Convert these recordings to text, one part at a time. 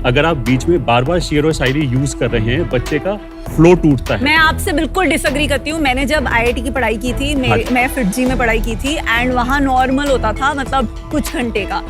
अगर आप बीच में बार बार शेर और शायरी यूज कर रहे हैं, बच्चे का फ्लो टूटता है। मैं आपसे बिल्कुल डिसएग्री करती हूँ। मैंने जब आईआईटी की पढ़ाई की थी, मैं फिटजी में पढ़ाई की थी एंड वहाँ नॉर्मल होता था, मतलब कुछ घंटे का।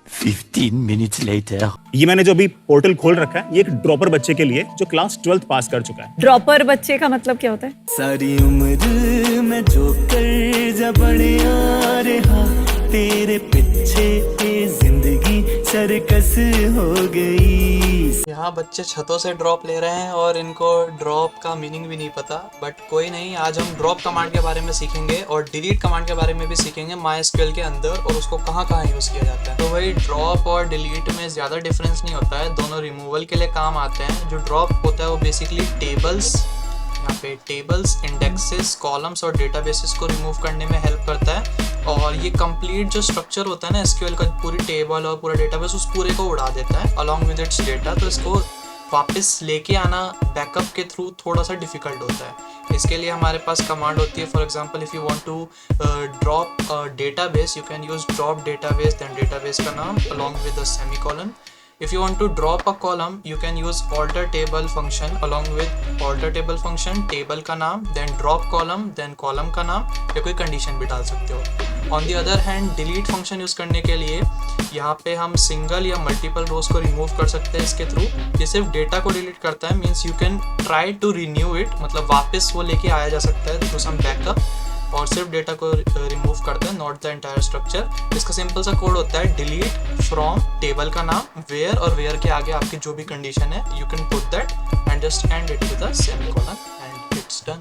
15 minutes later. ये मैंने जो अभी पोर्टल खोल रखा है, ये एक ड्रॉपर बच्चे के लिए जो क्लास 12th पास कर चुका है। ड्रॉपर बच्चे का मतलब क्या होता है? सारी उम्र मैं जो कर जा बढ़िया रहा, तेरे पीछे ये जिंदगी सर्कस हो गई। यहाँ बच्चे छतों से ड्रॉप ले रहे हैं और इनको ड्रॉप का मीनिंग भी नहीं पता, बट कोई नहीं, आज हम ड्रॉप कमांड के बारे में सीखेंगे और डिलीट कमांड के बारे में भी सीखेंगे MySQL के अंदर, और उसको कहाँ कहाँ यूज़ किया जाता है। तो वही ड्रॉप और डिलीट में ज़्यादा डिफरेंस नहीं होता है, दोनों रिमूवल के लिए काम आते हैं। जो ड्रॉप होता है वो बेसिकली टेबल्स, यहाँ पे टेबल्स, इंडेक्सेस, कॉलम्स और डेटाबेसेस को रिमूव करने में हेल्प करता है। और ये कंप्लीट जो स्ट्रक्चर होता है ना SQL का, पूरी टेबल और पूरा डेटाबेस, उस पूरे को उड़ा देता है अलॉन्ग विद इट्स डेटा। तो इसको वापस लेके आना बैकअप के थ्रू थोड़ा सा डिफिकल्ट होता है। इसके लिए हमारे पास कमांड होती है, for example if you want to drop database, you can use drop database, then database का नाम along with a semicolon. If you want to drop a column, you can use alter table function along with alter table function, table का नाम, then drop column, then column का नाम, या कोई condition भी डाल सकते हो। On the other hand, delete function use करने के लिए यहाँ पे हम सिंगल या मल्टीपल रोज को रिमूव कर सकते हैं इसके थ्रू। ये सिर्फ डेटा को डिलीट करता है, means you can try to renew it, मतलब वापस वो लेके आया जा सकता है थ्रू सम बैकअप, और सिर्फ डेटा को रिमूव करता है, नॉट द एंटायर स्ट्रक्चर। इसका सिंपल सा कोड होता है डिलीट फ्रॉम टेबल का नाम, वेयर, और वेयर के आगे आपकी जो भी कंडीशन है you can put that and just and it with a semicolon and it's done.